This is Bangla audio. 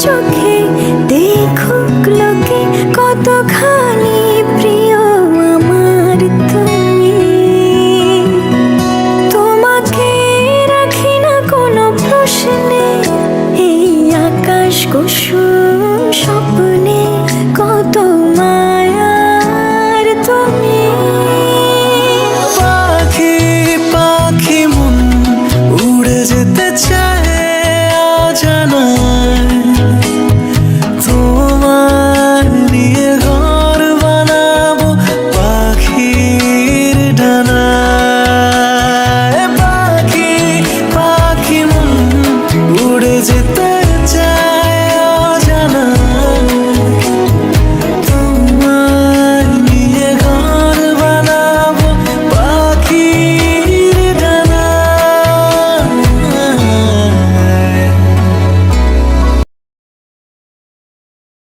চোখে দেখুক লোকে কতখানি প্রিয় আমার তুমি। তোমাকে রাখি না কোনো প্রশ্নে, এই আকাশ কুসুম স্বপ্নে কত মায়ার তুমি। পাখি পাখি মন উড়ে যেতে চায় অজানায়, তোমার নিয়ে ঘর বানাবো পাখির ডানায়। পাখি পাখি মন উড়ে যেতে